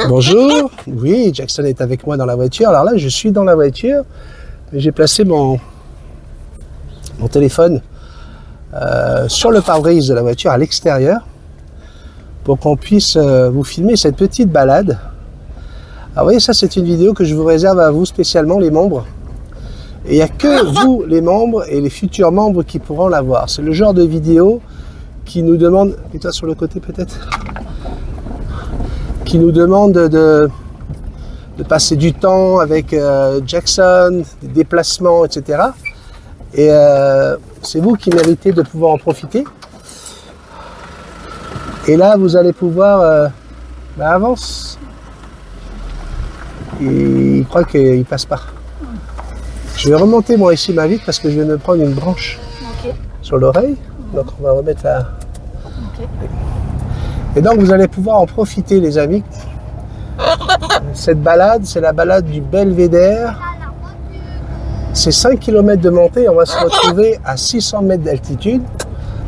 Bonjour, oui, Jackson est avec moi dans la voiture. Alors là, je suis dans la voiture, mais j'ai placé mon téléphone sur le pare-brise de la voiture à l'extérieur pour qu'on puisse vous filmer cette petite balade. Alors vous voyez, ça c'est une vidéo que je vous réserve à vous spécialement, les membres. Et il n'y a que vous, les membres, et les futurs membres qui pourront la voir. C'est le genre de vidéo qui nous demande, mets-toi sur le côté peut-être, qui nous demande de passer du temps avec Jackson, des déplacements, etc. Et c'est vous qui méritez de pouvoir en profiter. Et là, vous allez pouvoir... avance. Il croit qu'il passe pas. Je vais remonter moi ici ma vitre parce que je viens de prendre une branche sur l'oreille. Donc on va remettre la... Et donc vous allez pouvoir en profiter les amis. Cette balade, c'est la balade du Belvédère. C'est 5 km de montée, on va se retrouver à 600 mètres d'altitude.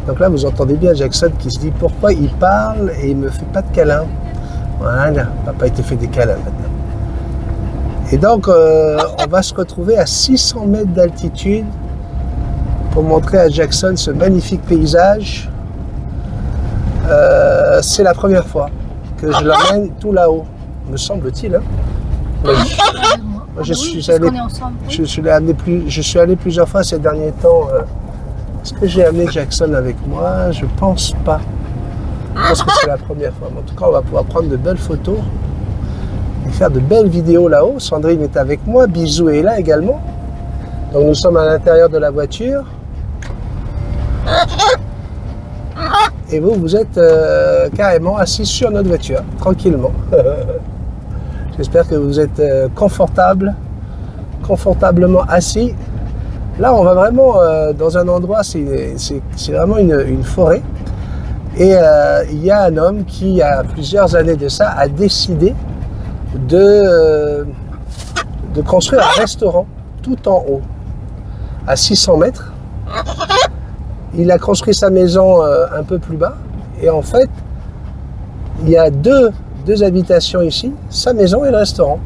Donc là vous entendez bien Jackson qui se dit pourquoi il parle et il me fait pas de câlin. Voilà, papa il te fait des câlins maintenant. Et donc on va se retrouver à 600 mètres d'altitude pour montrer à Jackson ce magnifique paysage. C'est la première fois que je l'emmène tout là-haut, me semble-t-il. Hein. Moi, je suis allé plusieurs fois ces derniers temps. Est-ce que j'ai amené Jackson avec moi? Je pense pas. Je pense que c'est la première fois. Mais en tout cas, on va pouvoir prendre de belles photos et faire de belles vidéos là-haut. Sandrine est avec moi, Bisou est là également. Donc nous sommes à l'intérieur de la voiture. Et vous, vous êtes carrément assis sur notre voiture, tranquillement. J'espère que vous êtes confortablement assis. Là, on va vraiment dans un endroit, c'est vraiment une forêt. Et il y a un homme qui, il y a plusieurs années de ça, a décidé de construire un restaurant tout en haut, à 600 mètres. Il a construit sa maison un peu plus bas. Et en fait, il y a deux habitations ici, sa maison et le restaurant.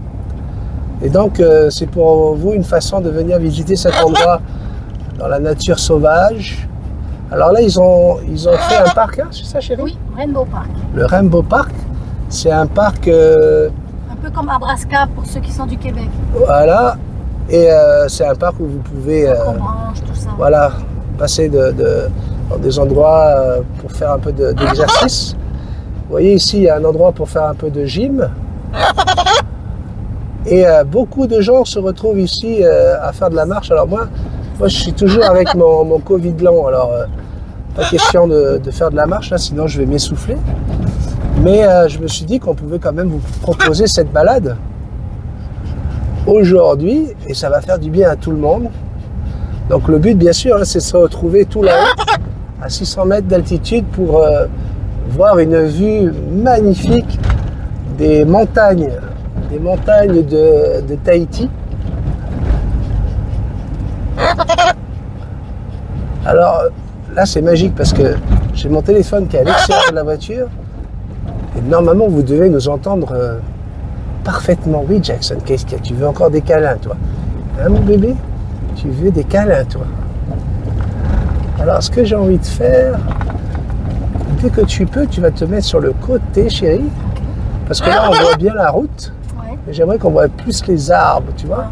Et donc, c'est pour vous une façon de venir visiter cet endroit dans la nature sauvage. Alors là, ils ont fait un parc, hein, c'est ça chérie? Oui, Rainbow Park. Le Rainbow Park, c'est un parc... un peu comme Abraska pour ceux qui sont du Québec. Voilà, et c'est un parc où vous pouvez... Branche, tout ça. Voilà, passer dans des endroits pour faire un peu d'exercice. Vous voyez ici, il y a un endroit pour faire un peu de gym. Et beaucoup de gens se retrouvent ici à faire de la marche. Alors moi je suis toujours avec mon Covid lent. Alors pas question de faire de la marche là, sinon je vais m'essouffler. Mais je me suis dit qu'on pouvait quand même vous proposer cette balade aujourd'hui. Et ça va faire du bien à tout le monde. Donc le but bien sûr, hein, c'est de se retrouver tout là-haut, à 600 mètres d'altitude pour voir une vue magnifique des montagnes de Tahiti. Alors là c'est magique parce que j'ai mon téléphone qui est à l'extérieur de la voiture et normalement vous devez nous entendre parfaitement. Oui Jackson, qu'est-ce qu'il y a? Tu veux encore des câlins toi? Hein mon bébé? Tu veux des câlins toi? Alors ce que j'ai envie de faire, dès que tu peux, tu vas te mettre sur le côté chérie, parce que là on voit bien la route. Et j'aimerais qu'on voit plus les arbres, tu vois,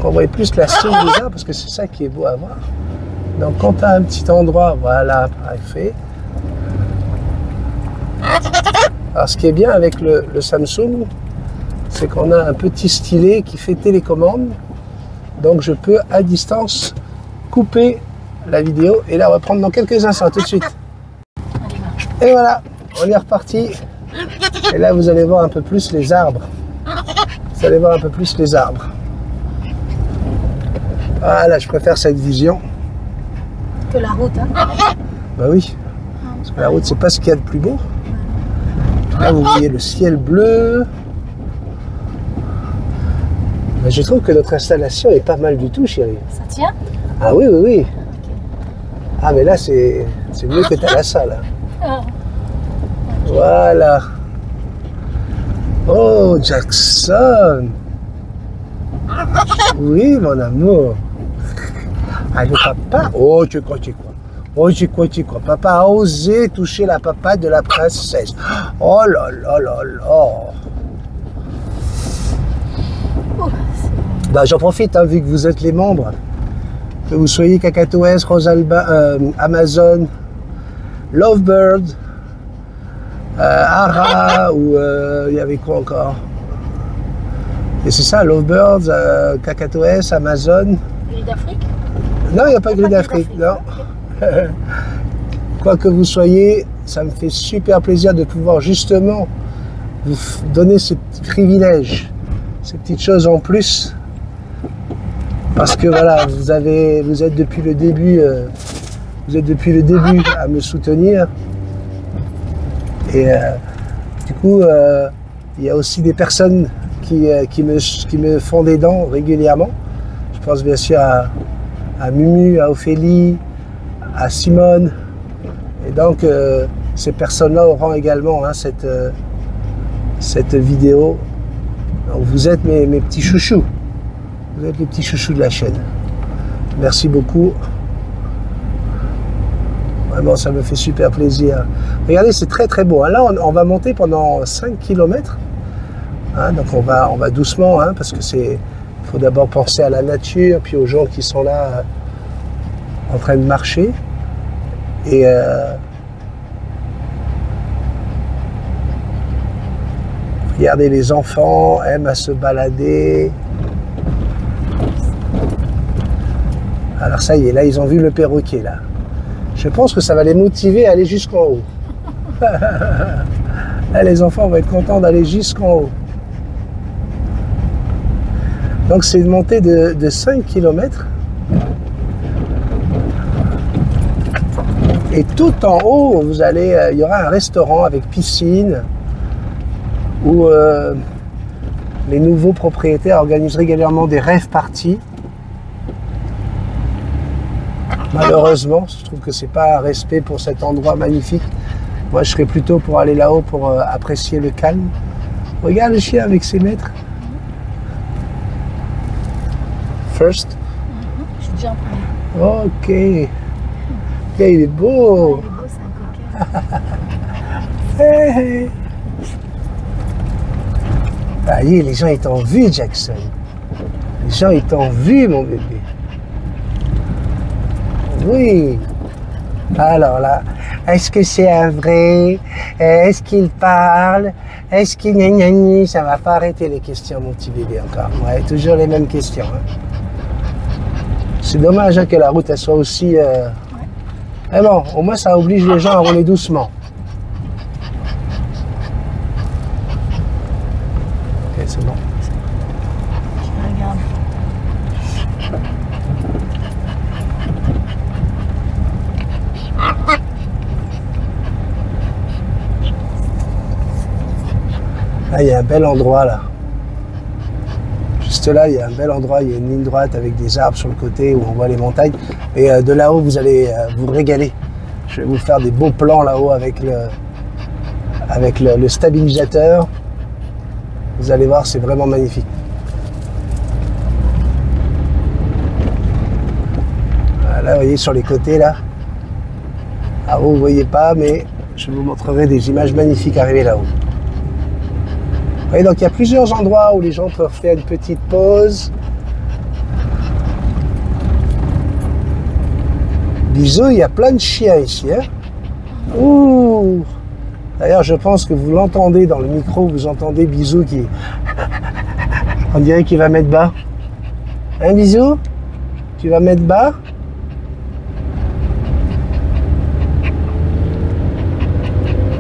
qu'on voit plus la cime des arbres, parce que c'est ça qui est beau à voir. Donc quand tu as un petit endroit, voilà, parfait. Alors ce qui est bien avec le Samsung, c'est qu'on a un petit stylet qui fait télécommande. Donc je peux à distance couper la vidéo et la reprendre dans quelques instants, tout de suite. Et voilà, on est reparti. Et là vous allez voir un peu plus les arbres. Vous allez voir un peu plus les arbres. Voilà, je préfère cette vision. Que la route, hein? Bah oui, parce que la route, c'est pas ce qu'il y a de plus beau. Là, vous voyez le ciel bleu. Mais je trouve que notre installation est pas mal du tout, chérie. Ça tient? Ah oui, oui, oui. Ah, mais là, c'est mieux que t'as la salle. Voilà. Oh, Jackson. Oui, mon amour. Allez, papa. Oh, tu crois quoi? Oh, tu crois? Papa a osé toucher la papate de la princesse. Oh là là là là. Bah, j'en profite, hein, vu que vous êtes les membres. Que vous soyez Cacatoès, Rosalba, Amazon, Lovebird, Ara, ou il y avait quoi encore? Et c'est ça, Lovebirds, Cacatoès, Amazon. Grille d'Afrique? Non, il n'y a pas de grille d'Afrique, non. Quoi que vous soyez, ça me fait super plaisir de pouvoir justement vous donner ce petit privilège, ces petites choses en plus. Parce que voilà, vous êtes depuis le début, à me soutenir. Et du coup, il y a aussi des personnes qui me font des dons régulièrement. Je pense bien sûr à Mumu, à Ophélie, à Simone. Et donc, ces personnes-là auront également hein, cette vidéo. Donc, vous êtes mes petits chouchous. Vous êtes les petits chouchous de la chaîne. Merci beaucoup. Vraiment, ça me fait super plaisir. Regardez, c'est très très beau. Là, on va monter pendant 5 km. Hein, donc on va doucement, hein, parce que il faut d'abord penser à la nature, puis aux gens qui sont là en train de marcher. Et regardez, les enfants aiment à se balader. Alors ça y est, là ils ont vu le perroquet là. Je pense que ça va les motiver à aller jusqu'en haut. Là les enfants vont être contents d'aller jusqu'en haut. Donc c'est une montée de 5 km. Et tout en haut, il y aura un restaurant avec piscine où les nouveaux propriétaires organisent régulièrement des rave parties. Malheureusement, je trouve que c'est pas un respect pour cet endroit magnifique. Moi, je serais plutôt pour aller là-haut pour apprécier le calme. Regarde le chien avec ses maîtres. First. Je suis déjà en premier. Ok. Okay, il est beau. Il est beau, c'est un coquin. Hey, hey. Ah, les gens ils t'ont vu, Jackson. Les gens ils t'ont vu, mon bébé. Oui. Alors là, est-ce que c'est un vrai? Est-ce qu'il parle? Est-ce qu'il gna? Ça va pas arrêter les questions, mon petit bébé, encore. Ouais, toujours les mêmes questions. Hein. C'est dommage hein, que la route elle soit aussi... Mais bon, au moins ça oblige les gens à rouler doucement. Ok, c'est bon. Je regarde. Là, il y a un bel endroit là. Juste là, il y a un bel endroit, il y a une ligne droite avec des arbres sur le côté où on voit les montagnes. Et de là-haut, vous allez vous régaler. Je vais vous faire des beaux plans là-haut avec le stabilisateur. Vous allez voir, c'est vraiment magnifique. Là, vous voyez sur les côtés là. Ah, vous ne voyez pas, mais je vous montrerai des images magnifiques arriver là-haut. Vous voyez, donc il y a plusieurs endroits où les gens peuvent faire une petite pause. Bisous, il y a plein de chiens ici. Hein. Ouh. D'ailleurs, je pense que vous l'entendez dans le micro, vous entendez Bisou qui... On dirait qu'il va mettre bas. Hein, Bisou? Tu vas mettre bas?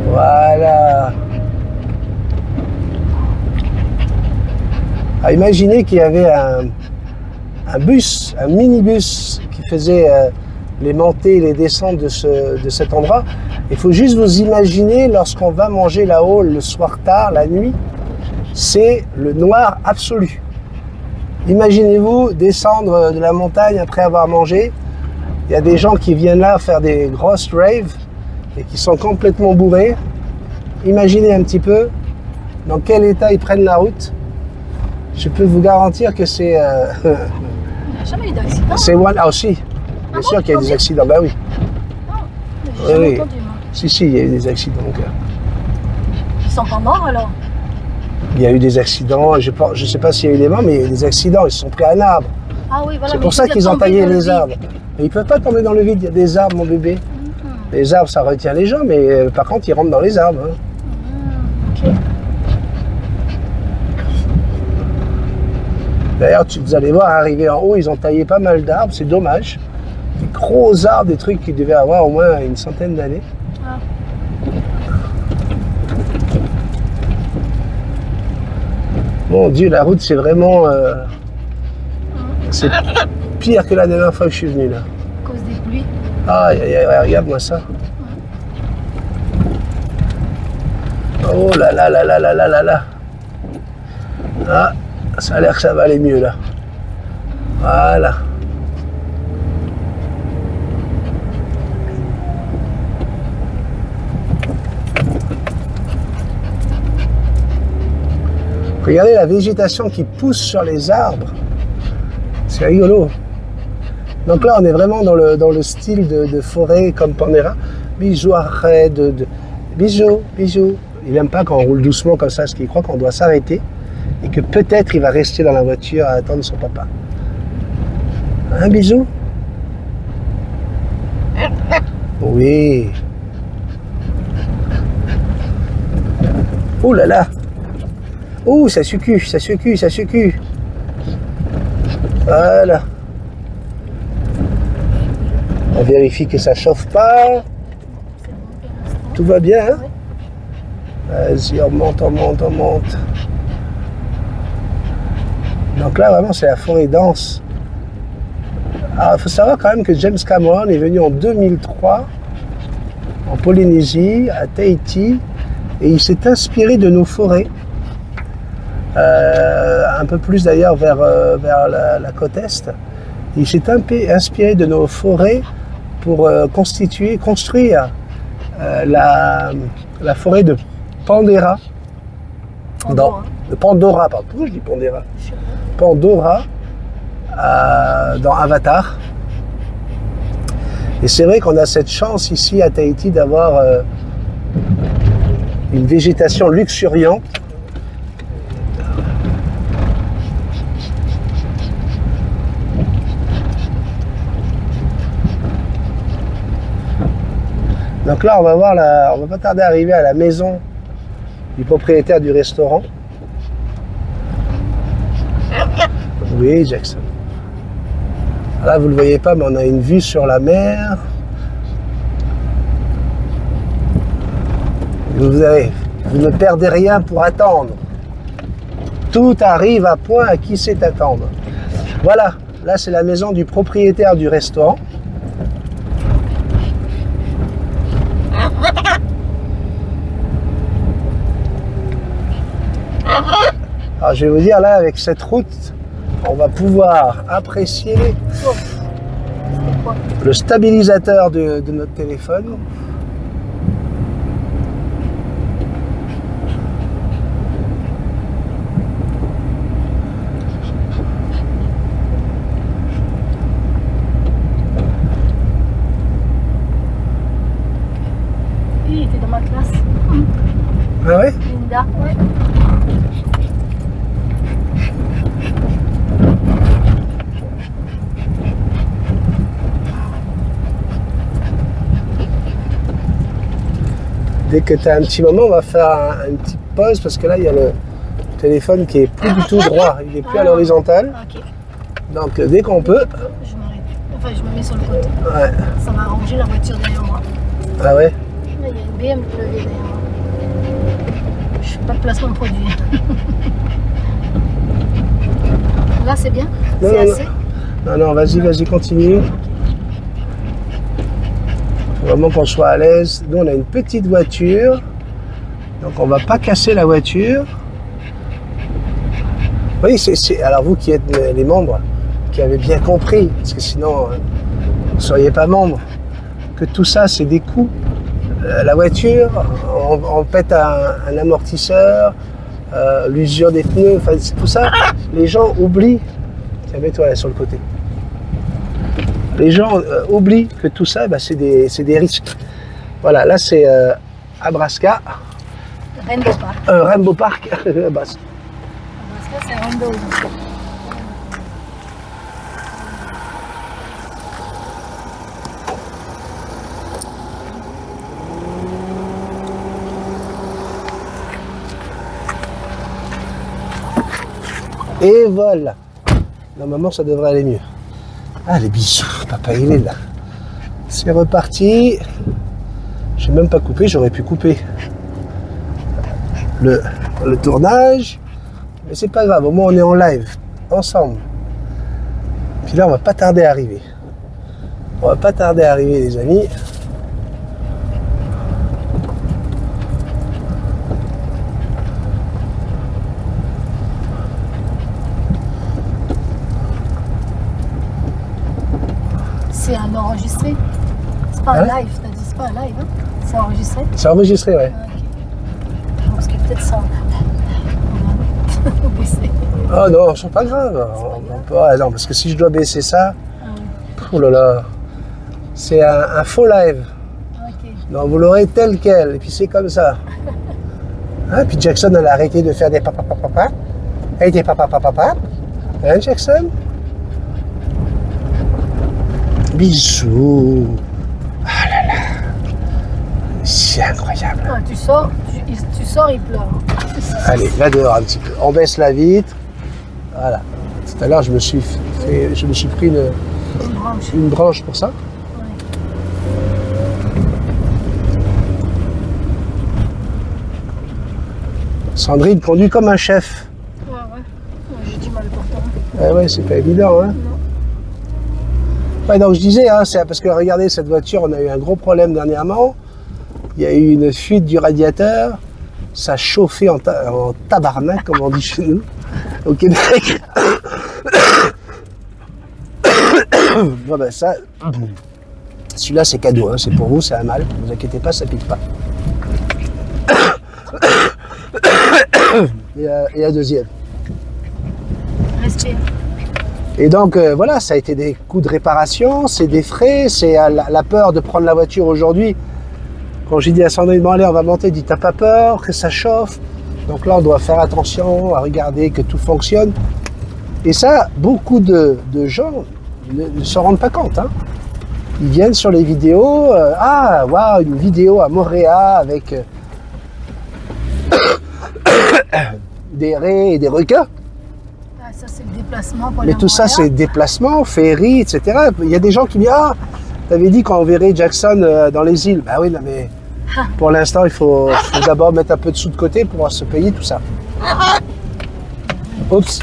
Voilà. Alors, imaginez qu'il y avait un bus, un minibus qui faisait les montées et les descentes de cet endroit. Il faut juste vous imaginer lorsqu'on va manger là-haut le soir tard, la nuit, c'est le noir absolu. Imaginez-vous descendre de la montagne après avoir mangé. Il y a des gens qui viennent là faire des grosses raves et qui sont complètement bourrés. Imaginez un petit peu dans quel état ils prennent la route, je peux vous garantir que c'est... Il n'y a jamais eu d'accident. c'est one... Ah aussi, bien sûr qu'il y a des accidents, bah oui. J'ai jamais Oui. entendu, moi. Si, il y a eu des accidents. Donc, Ils sont pas morts alors? il y a eu des accidents, je ne sais pas s'il y a eu des morts, mais il y a eu des accidents, ils se sont pris à un arbre. Ah oui, voilà. C'est mais pour ça ils qu'ils ont tombent taillé dans le les vide. arbres. Mais ils ne peuvent pas tomber dans le vide, il y a des arbres, mon bébé. Les arbres, ça retient les gens, mais par contre, ils rentrent dans les arbres. Hein. Ok. D'ailleurs, vous allez voir, arriver en haut, ils ont taillé pas mal d'arbres, c'est dommage. Des gros arbres, des trucs qui devaient avoir au moins une centaine d'années. Ah. Mon Dieu, la route, c'est vraiment... c'est pire que la dernière fois que je suis venu, là. À cause des pluies. Aïe, aïe, aïe, regarde-moi ça. Oh là là là là là là là là. Ah, ça a l'air que ça va aller mieux, là. Voilà. Regardez la végétation qui pousse sur les arbres. C'est rigolo. Donc là, on est vraiment dans le style de forêt comme Pandera. Bisous, arrête, bisous, bisous. Il n'aime pas quand on roule doucement comme ça, parce qu'il croit qu'on doit s'arrêter et que peut-être il va rester dans la voiture à attendre son papa. Un bisou? Oui. Oh là là. Oh, ça succue, ça succue, ça succue. Voilà. On vérifie que ça chauffe pas. Tout va bien, hein? Vas-y, on monte, on monte, on monte. Donc là, vraiment, c'est la forêt dense. Alors, il faut savoir quand même que James Cameron est venu en 2003 en Polynésie, à Tahiti, et il s'est inspiré de nos forêts. Un peu plus d'ailleurs vers la côte Est. Il s'est inspiré de nos forêts pour construire la forêt de Pandora. De Pandora, pardon. Pourquoi je dis Pandora? Pandora, dans Avatar. Et c'est vrai qu'on a cette chance ici à Tahiti d'avoir une végétation luxuriante. Donc là, on va pas tarder à arriver à la maison du propriétaire du restaurant. Oui, Jackson. Là, vous ne le voyez pas, mais on a une vue sur la mer. Vous ne perdez rien pour attendre. Tout arrive à point à qui sait attendre. Voilà, là, c'est la maison du propriétaire du restaurant. Alors je vais vous dire là, avec cette route, on va pouvoir apprécier le stabilisateur de notre téléphone. Il était dans ma classe. Ah ouais? Linda, ouais. Dès que tu as un petit moment, on va faire une petite pause parce que là, il y a le téléphone qui est plus du tout droit, il est plus à l'horizontale. Ok. Donc dès qu'on peut. Je m'arrête. Enfin, je me mets sur le côté. Ouais. Ça va arranger la voiture derrière moi. Ah ouais? Là, il y a une BMW derrière moi. Je fais pas de placement de produit. Là, c'est bien? Non, C'est non, assez? non, non, vas-y, continue. Faut vraiment qu'on soit à l'aise. Nous, on a une petite voiture. Donc, on va pas casser la voiture. Oui, alors vous qui êtes les membres, qui avez bien compris, parce que sinon, vous ne seriez pas membre, que tout ça, c'est des coûts. La voiture, on pète un amortisseur, l'usure des pneus, enfin tout ça, les gens oublient. Tiens, mets-toi là sur le côté. Les gens oublient que tout ça, bah, c'est des risques. Voilà, là c'est Abraska. Rainbow Park. Rainbow Park. Bah, Parce que c'est Rainbow. et voilà. Normalement, ça devrait aller mieux. Ah, les bisous. Papa, il est là. C'est reparti. J'ai même pas coupé, j'aurais pu couper le tournage. Mais c'est pas grave, au moins on est en live, ensemble. Puis là, on va pas tarder à arriver. On va pas tarder à arriver, les amis. C'est un enregistré. C'est pas un live, t'as dit, c'est pas un live, hein? C'est enregistré. C'est enregistré, ouais. Ah, ok. Parce que peut-être ça. Baisser. Oh non, c'est pas grave. On peut... ah, non, parce que si je dois baisser ça, oh là là, c'est un faux live. Ok. Non, vous l'aurez tel quel, et puis c'est comme ça. Hein, puis Jackson, elle a arrêté de faire des papa. Elle était papa. Hein, Jackson? Bisous. Ah là là. C'est incroyable. Ah, tu sors, il pleure. Allez, là dehors un petit peu. On baisse la vitre. Voilà. Tout à l'heure, je me suis pris une branche pour ça. Ouais. Sandrine conduit comme un chef. Ouais. J'ai du mal pourtant. Ah ouais, c'est pas évident, hein. Non. Ouais, donc je disais, hein, c'est parce que regardez, cette voiture, on a eu un gros problème dernièrement. Il y a eu une fuite du radiateur. Ça chauffait en tabarnak, comme on dit chez nous, au Québec. Bon, ben ça, celui-là, c'est cadeau, hein, c'est pour vous, c'est un mal. Ne vous inquiétez pas, ça pique pas. Et un deuxième. Respire. Et donc, voilà, ça a été des coûts de réparation, c'est des frais, c'est la peur de prendre la voiture aujourd'hui. Quand j'ai dit à Sandrine, bon allez, on va monter, dit t'as pas peur que ça chauffe. Donc là, on doit faire attention à regarder que tout fonctionne. Et ça, beaucoup de gens ne s'en rendent pas compte. Hein. Ils viennent sur les vidéos, ah, waouh, une vidéo à Montréal avec des raies et des requins. Ah, ça, c'est le déplacement pour Mais tout ça, c'est déplacement, ferry, etc. Il y a des gens qui disent, ah, t'avais dit qu'on verrait Jackson dans les îles. Ben oui, non, mais pour l'instant, il faut d'abord mettre un peu de sous de côté pour pouvoir se payer tout ça. Oups.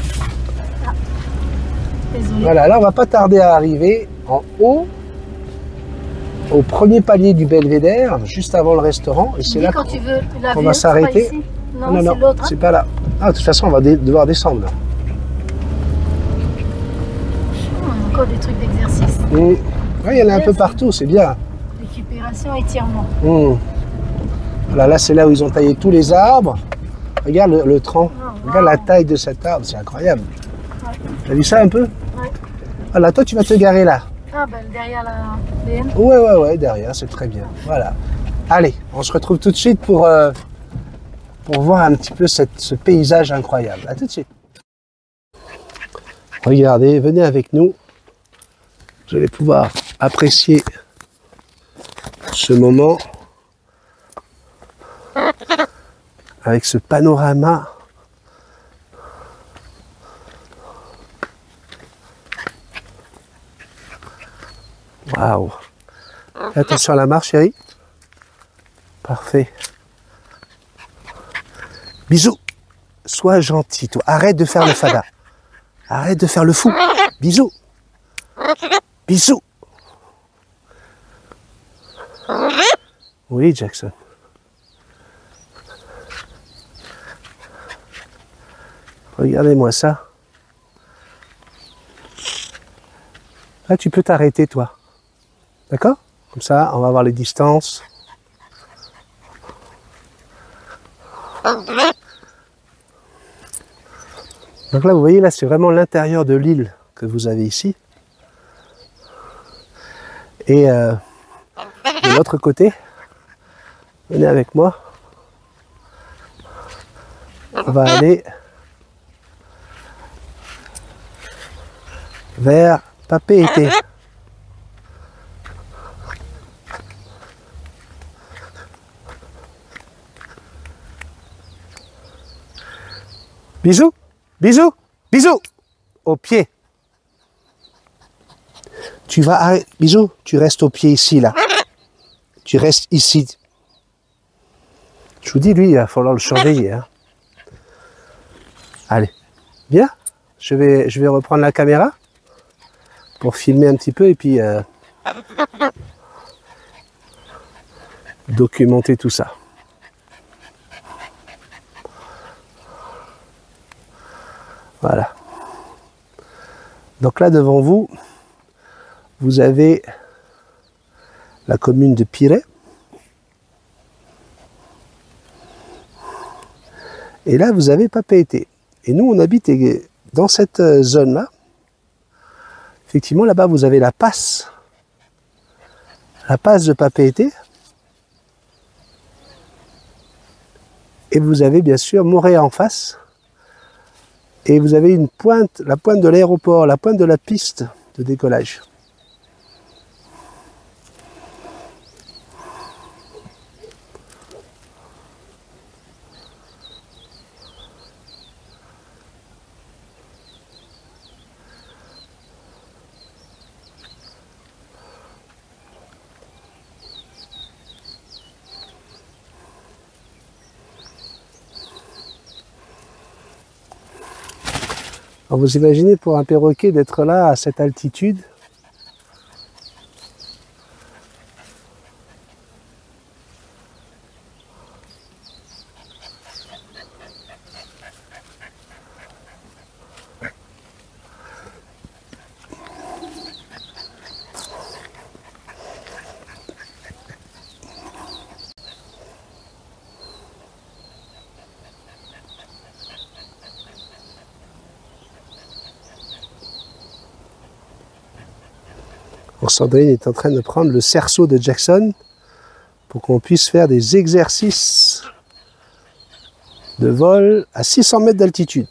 Désolé. Voilà, là, on va pas tarder à arriver en haut, au premier palier du Belvédère, juste avant le restaurant. Et c'est là qu'on va s'arrêter. Non, c'est l'autre. C'est pas là. Ah, de toute façon, on va devoir descendre là. Encore des trucs d'exercice. Oui, il y en a un peu partout, c'est bien. Récupération, étirement. Voilà, là, c'est là où ils ont taillé tous les arbres. Regarde le tronc. Regarde la taille de cet arbre, c'est incroyable. Ouais. T'as vu ça un peu? Ouais. Voilà, toi, tu vas te garer là. Ah, ben derrière la BM. Ouais, derrière, c'est très bien. Voilà. Allez, on se retrouve tout de suite pour voir un petit peu ce paysage incroyable. À tout de suite. Regardez, venez avec nous. Vous allez pouvoir apprécier ce moment avec ce panorama. Waouh! Attention à la marche, chérie. Parfait. Bisous. Sois gentil, toi. Arrête de faire le fada. Arrête de faire le fou. Bisous. Bisous. Oui, Jackson. Regardez-moi ça. Là, tu peux t'arrêter, toi. D'accord? Comme ça, on va voir les distances. Donc là, vous voyez, là, c'est vraiment l'intérieur de l'île que vous avez ici. Et de l'autre côté, venez avec moi. On va aller vers Papeete. Bisous, bisous, bisous au pied. Tu vas, bisous, tu restes au pied ici, là. Tu restes ici. Je vous dis, lui, il va falloir le surveiller. Hein. Allez, viens. Je vais reprendre la caméra pour filmer un petit peu et puis documenter tout ça. Voilà. Donc là, devant vous, vous avez la commune de Pirée. Et là, vous avez Papeete. Et nous, on habite dans cette zone-là. Effectivement, là-bas, vous avez la passe de Papeete. Et vous avez bien sûr Moorea en face. Et vous avez une pointe, la pointe de l'aéroport, la pointe de la piste de décollage. Alors vous imaginez pour un perroquet d'être là à cette altitude. Sandrine est en train de prendre le cerceau de Jackson pour qu'on puisse faire des exercices de vol à 600 mètres d'altitude.